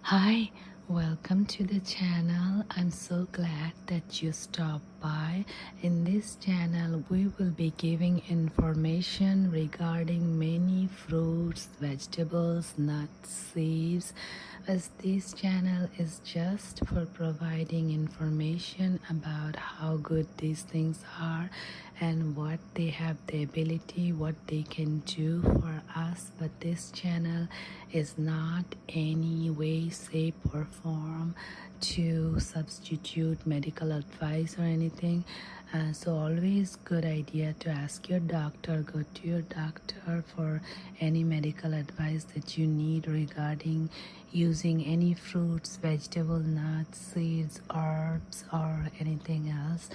Hi, welcome to the channel. I'm so glad that you stopped by. In this channel, we will be giving information regarding many fruits, vegetables, nuts, seeds, as this channel is just for providing information about how good these things are and what they have the ability, what they can do for us. But this channel is not any way, shape or form to substitute medical advice or anything. So always good idea to ask your doctor, go to your doctor for any medical advice that you need regarding using any fruits, vegetable, nuts, seeds, herbs or anything else.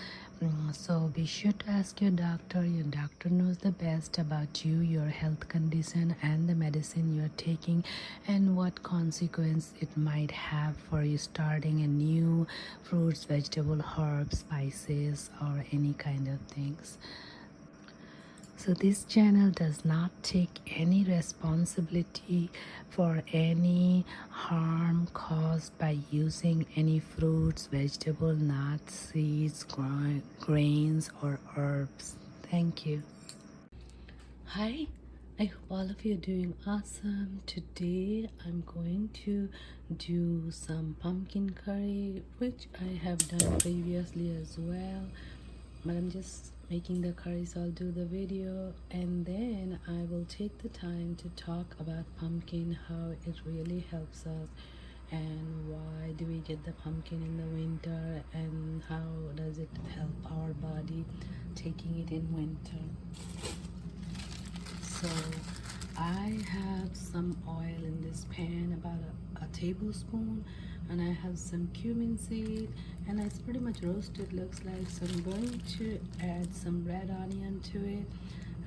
So be sure to ask your doctor. Your doctor knows the best about you, your health condition and the medicine you're taking and what consequence it might have for you starting a new fruits, vegetable, herbs, spices or any kind of things. So this channel does not take any responsibility for any harm caused by using any fruits, vegetable, nuts, seeds, grains or herbs. Thank you. Hi, I hope all of you are doing awesome. Today I'm going to do some pumpkin curry, which I have done previously as well, but I'm just making the curry, so I'll do the video and then I will take the time to talk about pumpkin, how it really helps us and why do we get the pumpkin in the winter and how does it help our body taking it in winter. So I have some oil in this pan, about a tablespoon, and I have some cumin seed and it's pretty much roasted, looks like. So I'm going to add some red onion to it,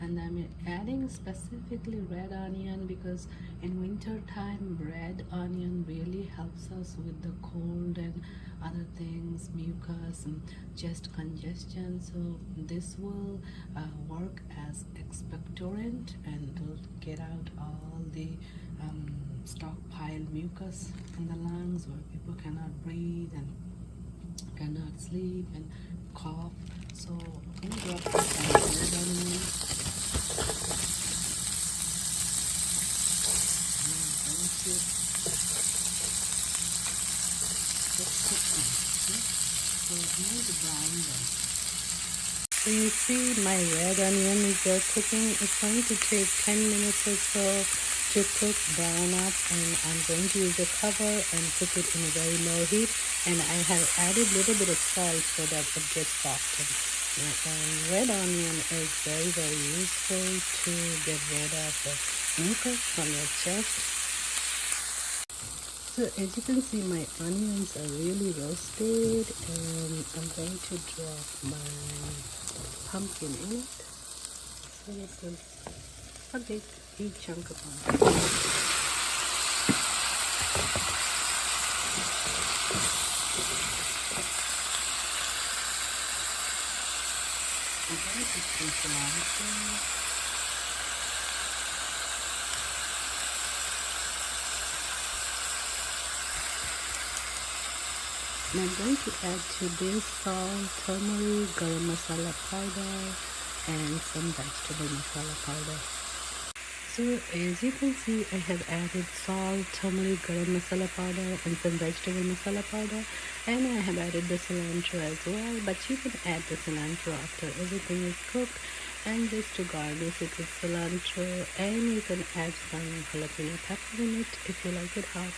and I'm adding specifically red onion because in winter time red onion really helps us with the cold and other things, mucus and chest congestion. So this will work as expectorant and will get out all the stockpiled mucus in the lungs where people cannot breathe and cannot sleep and cough. So I'm going to drop some red onion. So you see my red onion is cooking. It's going to take 10 minutes or so to cook, brown up, and I'm going to use a cover and cook it in a very low heat. And I have added a little bit of salt so that it gets softened. And red onion is very, very useful to get rid of the mucus from your chest. So as you can see, my onions are really roasted and I'm going to drop my pumpkin in it. So this is a big chunk of pumpkin. I'm going to put some cilantro. And I'm going to add to this salt, turmeric, garam masala powder, and some vegetable masala powder. So as you can see, I have added salt, turmeric, garam masala powder, and some vegetable masala powder, and I have added the cilantro as well. But you can add the cilantro after everything is cooked, and just to garnish it with cilantro, and you can add some jalapeno pepper in it if you like it hot.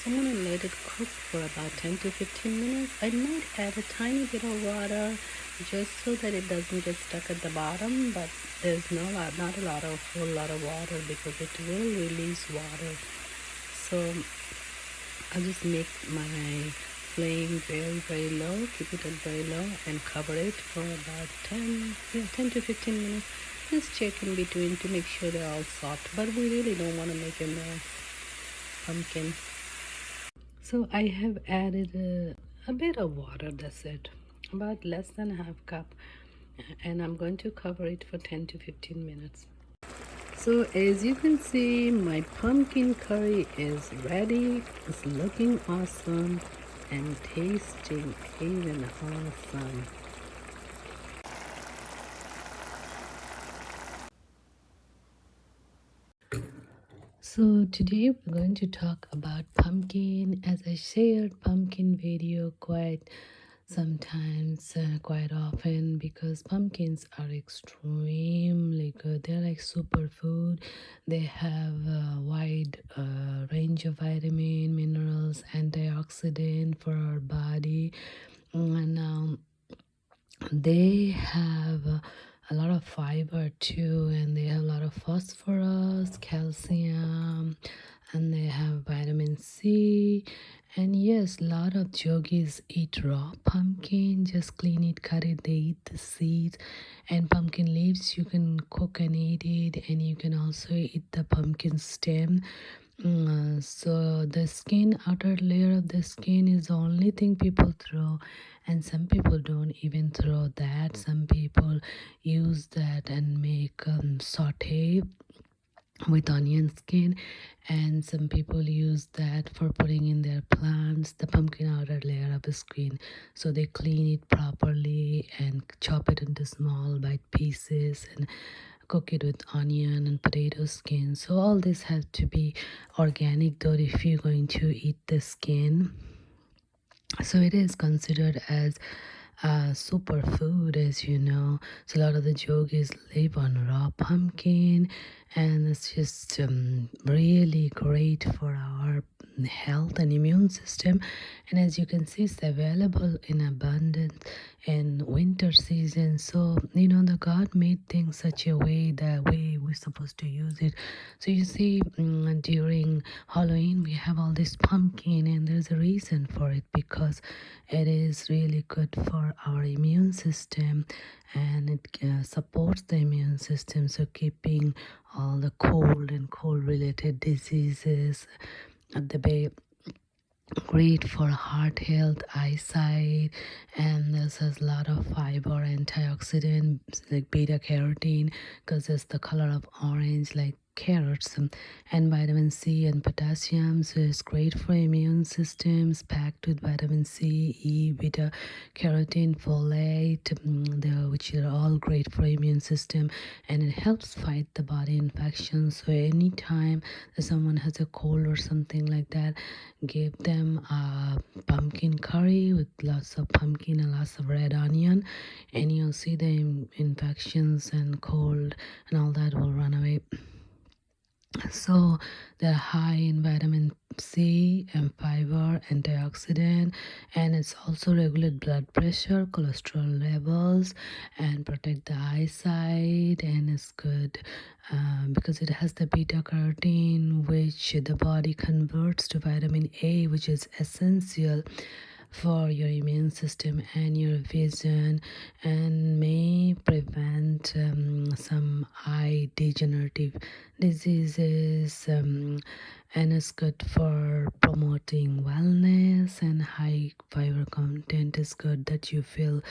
So I'm going to let it cook for about 10 to 15 minutes. I might add a tiny bit of water just so that it doesn't get stuck at the bottom, but there's not a whole lot of water because it will release water. So I'll just make my flame very, very low, keep it at very low and cover it for about 10 to 15 minutes. Just check in between to make sure they're all soft, but we really don't want to make a mess. Pumpkin. So I have added a bit of water, that's it, about less than a half cup, and I'm going to cover it for 10 to 15 minutes. So as you can see, my pumpkin curry is ready. It's looking awesome and tasting even awesome. So today we're going to talk about pumpkin. As I shared pumpkin video quite often, because pumpkins are extremely good. They're like superfood. They have a wide range of vitamin, minerals, antioxidant for our body, and they have a lot of fiber too, and they have a lot of phosphorus, calcium, and they have vitamin C. And yes, a lot of yogis eat raw pumpkin, just clean it, cut it, they eat the seeds. And pumpkin leaves you can cook and eat it, and you can also eat the pumpkin stem. So the skin, outer layer of the skin, is the only thing people throw, and some people don't even throw that. Some people use that and make saute with onion skin, and some people use that for putting in their plants, the pumpkin outer layer of the skin. So they clean it properly and chop it into small bite pieces and cook it with onion and potato skin. So all this has to be organic though if you're going to eat the skin. So it is considered as a superfood, as you know. So a lot of the yogis live on raw pumpkin, and it's just really great for our health and immune system. And as you can see, it's available in abundance in winter season. So you know, the God made things such a way, the way we're supposed to use it. So you see, during Halloween we have all this pumpkin, and there's a reason for it, because it is really good for our immune system, and it supports the immune system, so keeping all the cold and cold related diseases at the bay. Great for heart health, eyesight, and this has a lot of fiber, antioxidant like beta carotene, because it's the color of orange like carrots, and vitamin C and potassium. So it's great for immune systems, packed with vitamin C, E, beta carotene, folate, which are all great for immune system, and it helps fight the body infections. So anytime that someone has a cold or something like that, give them a pumpkin curry with lots of pumpkin and lots of red onion, and you'll see the infections and cold and all that will run away. So they're high in vitamin C and fiber, antioxidant, and it's also regulate blood pressure, cholesterol levels, and protect the eyesight. And it's good because it has the beta carotene, which the body converts to vitamin A, which is essential for your immune system and your vision, and may prevent some eye degenerative diseases, and it's good for promoting wellness, and high fiber content is good that you feel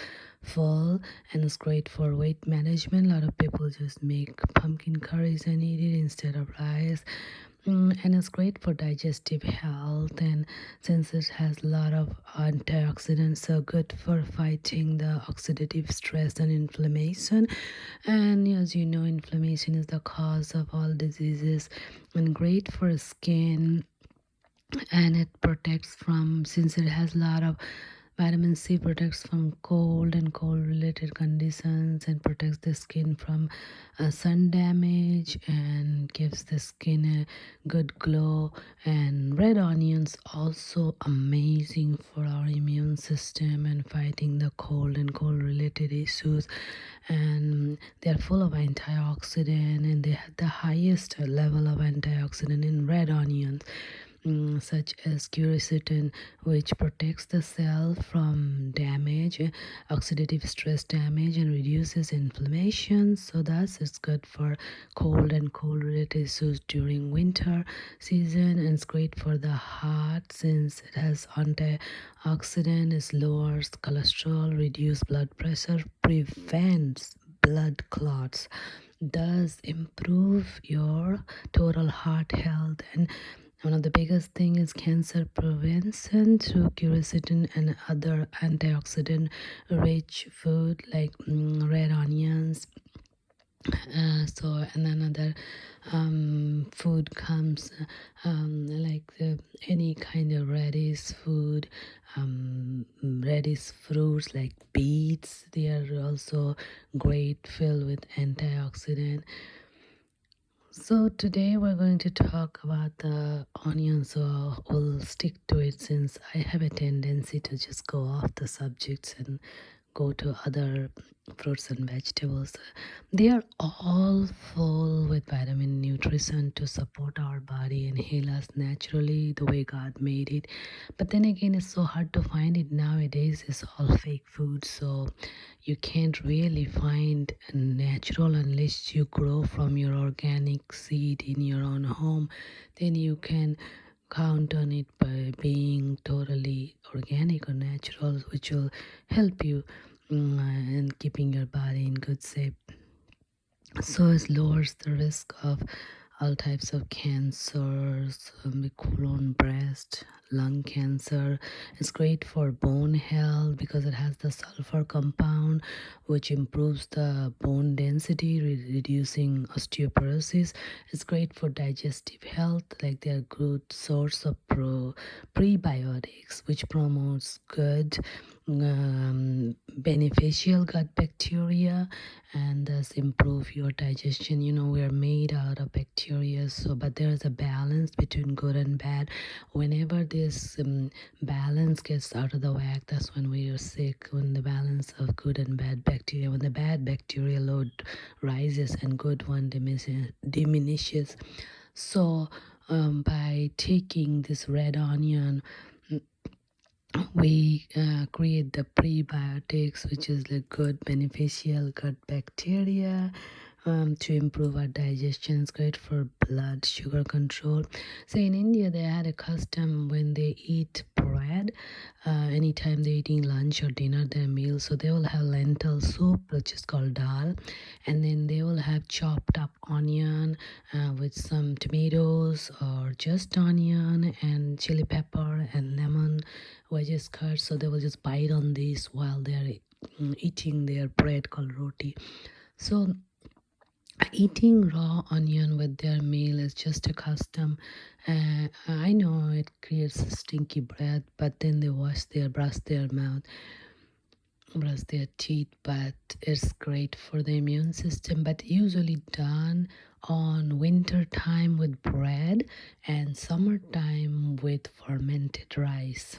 full, and it's great for weight management. A lot of people just make pumpkin curries and eat it instead of rice. And it's great for digestive health, and since it has a lot of antioxidants, so good for fighting the oxidative stress and inflammation. And as you know, inflammation is the cause of all diseases, and great for skin, and it protects from, since it has a lot of vitamin C, protects from cold and cold related conditions, and protects the skin from sun damage, and gives the skin a good glow. And red onions also amazing for our immune system and fighting the cold and cold related issues, and they're full of antioxidant, and they have the highest level of antioxidant in red onions, such as quercetin, which protects the cell from damage, oxidative stress damage, and reduces inflammation. So that's it's good for cold and cold related issues during winter season, and it's great for the heart since it has antioxidant, it lowers cholesterol, reduce blood pressure, prevents blood clots, does improve your total heart health. And one of the biggest thing is cancer prevention through quercetin and other antioxidant rich food like red onions. So and another food comes like any kind of reddish food, reddish fruits like beets. They are also great, filled with antioxidant. So today we're going to talk about the onion, so we'll stick to it since I have a tendency to just go off the subjects and go to other fruits and vegetables. They are all full with vitamin nutrition to support our body and heal us naturally the way God made it. But then again, it's so hard to find it nowadays. It's all fake food, so you can't really find natural unless you grow from your organic seed in your own home. Then you can count on it by being totally organic or natural, which will help you and keeping your body in good shape. So it lowers the risk of all types of cancers, colon, breast, lung cancer. It's great for bone health because it has the sulfur compound, which improves the bone density, reducing osteoporosis. It's great for digestive health, like they're good source of prebiotics, which promotes good beneficial gut bacteria and thus improve your digestion. You know, we are made out of bacteria, so but there's a balance between good and bad. Whenever this balance gets out of the whack, that's when we are sick. When the balance of good and bad bacteria, when the bad bacteria load rises and good one diminishes. So by taking this red onion, we create the prebiotics, which is the good beneficial gut bacteria to improve our digestion. It's great for blood sugar control. So in India, they had a custom when they eat bread, anytime they're eating lunch or dinner, their meal. So they will have lentil soup, which is called dal, and then they will have chopped up onion with some tomatoes or just onion and chili pepper and lemon wedges cut. So they will just bite on this while they're eating their bread called roti. So eating raw onion with their meal is just a custom. I know it creates a stinky breath, but then they brush their mouth, brush their teeth, but it's great for the immune system. But usually done on winter time with bread and summertime with fermented rice.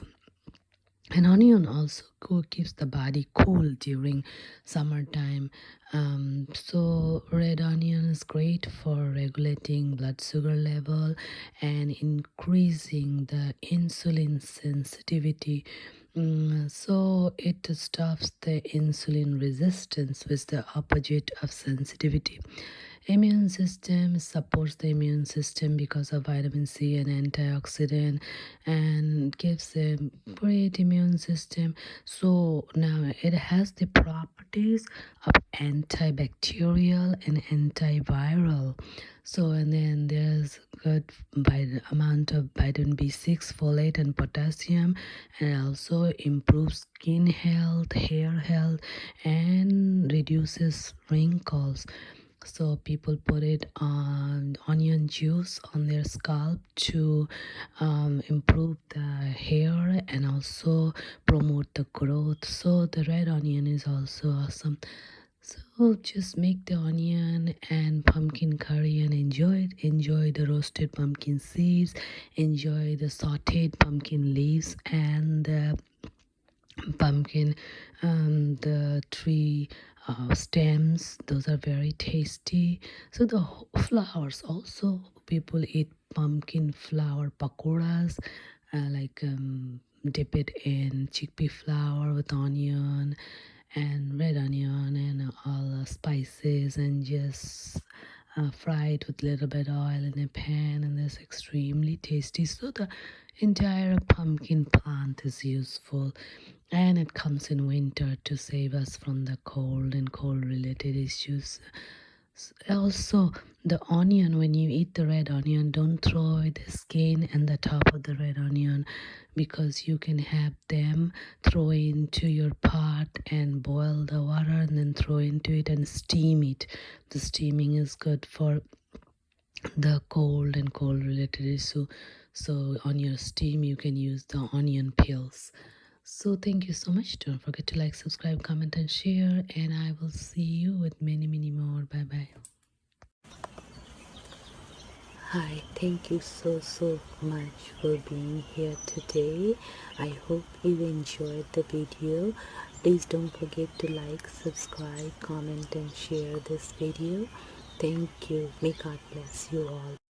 And onion also keeps the body cool during summertime. So red onion is great for regulating blood sugar level and increasing the insulin sensitivity. So it stops the insulin resistance, which is the opposite of sensitivity. Immune system supports the immune system because of vitamin C and antioxidant, and gives a great immune system. So now it has the properties of antibacterial and antiviral. So and then there's good amount of vitamin B6, folate, and potassium, and it also improves skin health, hair health, and reduces wrinkles. So people put it on onion juice on their scalp to improve the hair and also promote the growth. So the red onion is also awesome. So just make the onion and pumpkin curry and enjoy it. Enjoy the roasted pumpkin seeds, enjoy the sauteed pumpkin leaves and the pumpkin, the tree stems. Those are very tasty. So the flowers also, people eat pumpkin flower pakoras, like dip it in chickpea flour with onion and red onion and all the spices, and just fry it with a little bit oil in a pan, and it's extremely tasty. So the entire pumpkin plant is useful, and it comes in winter to save us from the cold and cold related issues. Also, the onion, when you eat the red onion, don't throw away the skin and the top of the red onion, because you can have them throw into your pot and boil the water and then throw into it and steam it. The steaming is good for the cold and cold related issue. So on your steam you can use the onion peels. So thank you so much. Don't forget to like, subscribe, comment and share, and I will see you with many more. Bye bye. Hi, thank you so much for being here today. I hope you enjoyed the video. Please don't forget to like, subscribe, comment and share this video. Thank you. May God bless you all.